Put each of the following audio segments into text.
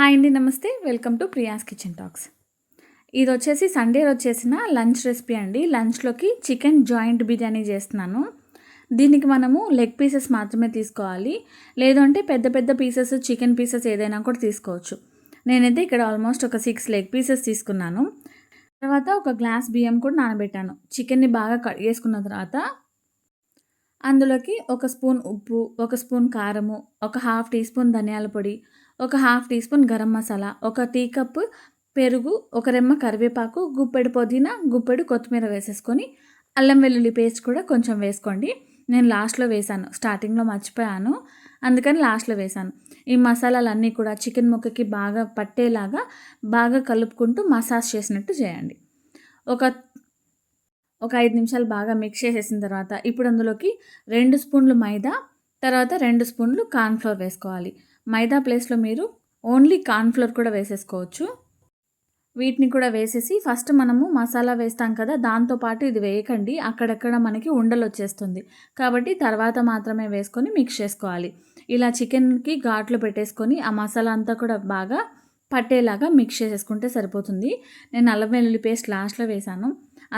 Hi అండి, నమస్తే. Welcome to Priya's kitchen talks. ఇది వచ్చేసి సండే వచ్చేసిన లంచ్ రెసిపీ అండి. లంచ్లోకి చికెన్ జాయింట్ బిర్యానీ చేస్తున్నాను. దీనికి మనము లెగ్ పీసెస్ మాత్రమే తీసుకోవాలి, లేదు అంటే పెద్ద పెద్ద పీసెస్ చికెన్ పీసెస్ ఏదైనా కూడా తీసుకోవచ్చు. నేనైతే ఇక్కడ ఆల్మోస్ట్ ఒక 6 లెగ్ పీసెస్ తీసుకున్నాను. తర్వాత ఒక గ్లాస్ బియ్యం కూడా నానబెట్టాను. చికెన్ని బాగా కడిగేసుకున్న తర్వాత అందులోకి ఒక స్పూన్ ఉప్పు, ఒక స్పూన్ కారము, ఒక హాఫ్ టీ స్పూన్ ధనియాల పొడి, ఒక half teaspoon garam masala, ఒక టీ కప్పు పెరుగు, ఒక రెమ్మ కరివేపాకు, గుప్పెడు పుదీనా, గుప్పెడు కొత్తిమీర వేసేసుకొని అల్లం వెల్లుల్లి పేస్ట్ కూడా కొంచెం వేసుకోండి. నేను లాస్ట్లో వేశాను, స్టార్టింగ్లో మర్చిపోయాను, అందుకని లాస్ట్లో వేశాను. ఈ మసాలాలన్నీ కూడా చికెన్ ముక్కకి బాగా పట్టేలాగా బాగా కలుపుకుంటూ మసాజ్ చేసినట్టు చేయండి. ఒక 5 నిమిషాలు బాగా మిక్స్ చేసేసిన తర్వాత ఇప్పుడు అందులోకి 2 స్పూన్లు మైదా, తర్వాత 2 స్పూన్లు కార్న్‌ఫ్లోర్ వేసుకోవాలి. మైదా ప్లేస్లో మీరు ఓన్లీ కార్న్‌ఫ్లోర్ కూడా వేసేసుకోవచ్చు. వీటిని కూడా వేసేసి ఫస్ట్ మనము మసాలా వేస్తాం కదా, దాంతోపాటు ఇది వేయకండి, అక్కడక్కడ మనకి ఉండలు వచ్చేస్తుంది. కాబట్టి తర్వాత మాత్రమే వేసుకొని మిక్స్ చేసుకోవాలి. ఇలా చికెన్కి ఘాట్లు పెట్టేసుకొని ఆ మసాలా అంతా కూడా బాగా పట్టేలాగా మిక్స్ చేసేసుకుంటే సరిపోతుంది. నేను అల్లం వెల్లుల్లి పేస్ట్ లాస్ట్లో వేశాను.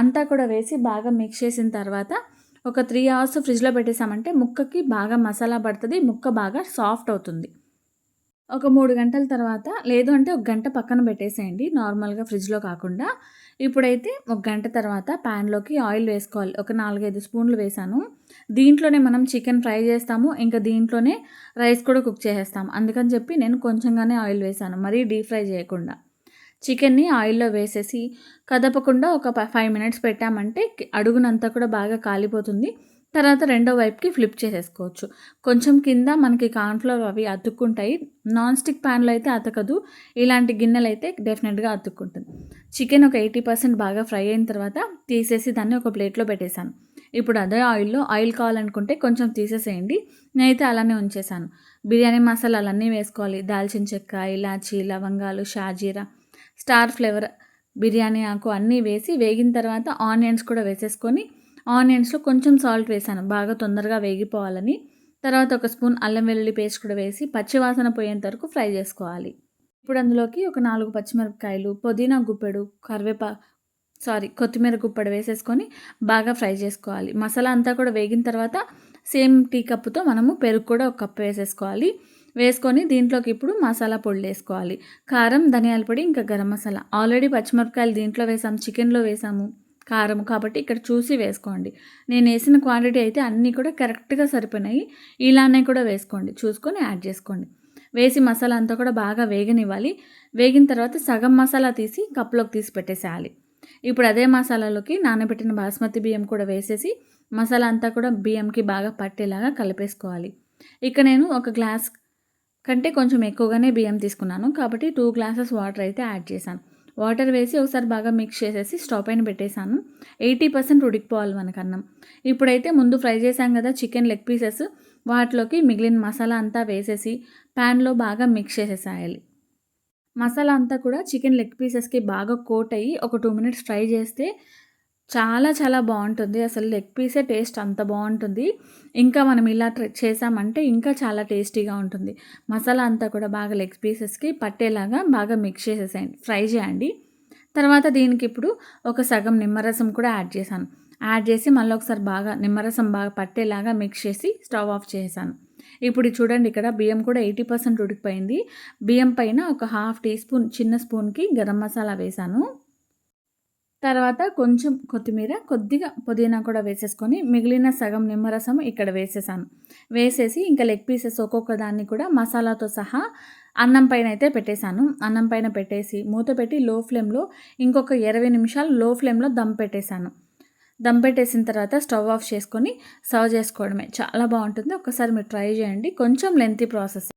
అంతా కూడా వేసి బాగా మిక్స్ చేసిన తర్వాత ఒక 3 అవర్స్ ఫ్రిడ్జ్లో పెట్టేసామంటే ముక్కకి బాగా మసాలా పడుతుంది, ముక్క బాగా సాఫ్ట్ అవుతుంది. ఒక 3 గంటల తర్వాత, లేదు అంటే ఒక గంట పక్కన పెట్టేసేయండి, నార్మల్గా ఫ్రిడ్జ్లో కాకుండా. ఇప్పుడైతే ఒక గంట తర్వాత ప్యాన్లోకి ఆయిల్ వేసుకోవాలి. ఒక 4-5 స్పూన్లు వేసాను. దీంట్లోనే మనం చికెన్ ఫ్రై చేస్తాము, ఇంకా దీంట్లోనే రైస్ కూడా కుక్ చేసేస్తాము. అందుకని చెప్పి నేను కొంచెంగానే ఆయిల్ వేసాను, మరీ డీప్ ఫ్రై చేయకుండా. చికెన్ని ఆయిల్లో వేసేసి కదపకుండా ఒక 5 మినిట్స్ పెట్టామంటే అడుగునంతా కూడా బాగా కాలిపోతుంది. తర్వాత రెండో వైపుకి ఫ్లిప్ చేసేసుకోవచ్చు. కొంచెం కింద మనకి కార్న్‌ఫ్లోర్ అవి అతుక్కుంటాయి. నాన్ స్టిక్ ప్యాన్లో అయితే అతకదు, ఇలాంటి గిన్నెలు అయితే డెఫినెట్గా అతుక్కుంటుంది. చికెన్ ఒక 80% బాగా ఫ్రై అయిన తర్వాత తీసేసి దాన్ని ఒక ప్లేట్లో పెట్టేశాను. ఇప్పుడు అదే ఆయిల్లో ఆయిల్ కావాలనుకుంటే కొంచెం తీసేసేయండి, నేనైతే అలానే ఉంచేసాను. బిర్యానీ మసాలాలన్నీ వేసుకోవాలి. దాల్చిన చెక్క, ఇలాచీ, లవంగాలు, షాజీరా, స్టార్ ఫ్లేవర్, బిర్యానీ ఆకు అన్నీ వేసి వేగిన తర్వాత ఆనియన్స్ కూడా వేసేసుకొని ఆనియన్స్లో కొంచెం సాల్ట్ వేసాను, బాగా తొందరగా వేగిపోవాలని. తర్వాత ఒక స్పూన్ అల్లం వెల్లుల్లి పేస్ట్ కూడా వేసి పచ్చివాసన పోయేంత వరకు ఫ్రై చేసుకోవాలి. ఇప్పుడు అందులోకి ఒక 4 పచ్చిమిరపకాయలు, పుదీనా గుప్పెడు, కొత్తిమీర గుప్పెడు వేసేసుకొని బాగా ఫ్రై చేసుకోవాలి. మసాలా అంతా కూడా వేగిన తర్వాత సేమ్ టీ కప్పుతో మనము పెరుగు కూడా ఒక కప్పు వేసేసుకోవాలి. వేసుకొని దీంట్లోకి ఇప్పుడు మసాలా పొడులు వేసుకోవాలి. కారం, ధనియాల పొడి, ఇంకా గరం మసాలా. ఆల్రెడీ పచ్చిమిరపకాయలు దీంట్లో వేసాము, చికెన్లో వేసాము కారం, కాబట్టి ఇక్కడ చూసి వేసుకోండి. నేను వేసిన క్వాంటిటీ అయితే అన్నీ కూడా కరెక్ట్గా సరిపోయినాయి. ఇలానే కూడా వేసుకోండి, చూసుకొని యాడ్ చేసుకోండి. వేసి మసాలా అంతా కూడా బాగా వేగనివ్వాలి. వేగిన తర్వాత సగం మసాలా తీసి కప్పులోకి తీసి పెట్టేసేయాలి. ఇప్పుడు అదే మసాలాలోకి నానబెట్టిన బాస్మతి బియ్యం కూడా వేసేసి మసాలా అంతా కూడా బియ్యంకి బాగా పట్టేలాగా కలిపేసుకోవాలి. ఇక నేను ఒక గ్లాస్ కంటే కొంచెం ఎక్కువగానే బియ్యం తీసుకున్నాను, కాబట్టి 2 గ్లాసెస్ వాటర్ అయితే యాడ్ చేశాను. వాటర్ వేసి ఒకసారి బాగా మిక్స్ చేసేసి స్టవ్ పైన పెట్టేశాను. 80% ఉడికిపోవాలి మనకు అన్నం. ఇప్పుడైతే ముందు ఫ్రై చేశాం కదా చికెన్ లెగ్ పీసెస్, వాటిలోకి మిగిలిన మసాలా అంతా వేసేసి ప్యాన్లో బాగా మిక్స్ చేసేసేయాలి. మసాలా అంతా కూడా చికెన్ లెగ్ పీసెస్కి బాగా కోట్ అయ్యి ఒక 2 మినిట్స్ ఫ్రై చేస్తే చాలా చాలా బాగుంటుంది. అసలు లెగ్ పీసే టేస్ట్ అంత బాగుంటుంది. ఇంకా మనం ఇలా చేసామంటే ఇంకా చాలా టేస్టీగా ఉంటుంది. మసాలా అంతా కూడా బాగా లెగ్ పీసెస్కి పట్టేలాగా బాగా మిక్స్ చేసేసేయండి, ఫ్రై చేయండి. తర్వాత దీనికి ఇప్పుడు ఒక సగం నిమ్మరసం కూడా యాడ్ చేశాను. యాడ్ చేసి మళ్ళీ ఒకసారి బాగా నిమ్మరసం బాగా పట్టేలాగా మిక్స్ చేసి స్టవ్ ఆఫ్ చేశాను. ఇప్పుడు చూడండి, ఇక్కడ బియ్యం కూడా 80% ఉడికిపోయింది. బియ్యం పైన ఒక హాఫ్ టీ స్పూన్ చిన్న స్పూన్కి గరం మసాలా వేశాను. తర్వాత కొంచెం కొత్తిమీర, కొద్దిగా పుదీనా కూడా వేసేసుకొని మిగిలిన సగం నిమ్మరసం ఇక్కడ వేసేసాను. వేసేసి ఇంకా లెగ్ పీసెస్ ఒక్కొక్క దాన్ని కూడా మసాలాతో సహా అన్నం పైన అయితే పెట్టేశాను. అన్నం పైన పెట్టేసి మూత పెట్టి లో ఫ్లేమ్లో ఇంకొక 20 నిమిషాలు లో ఫ్లేమ్లో దమ్ పెట్టేశాను. దమ్ పెట్టేసిన తర్వాత స్టవ్ ఆఫ్ చేసుకొని సర్వ్ చేసుకోవడమే. చాలా బాగుంటుంది, ఒక్కసారి మీరు ట్రై చేయండి. కొంచెం లెంతీ ప్రాసెస్.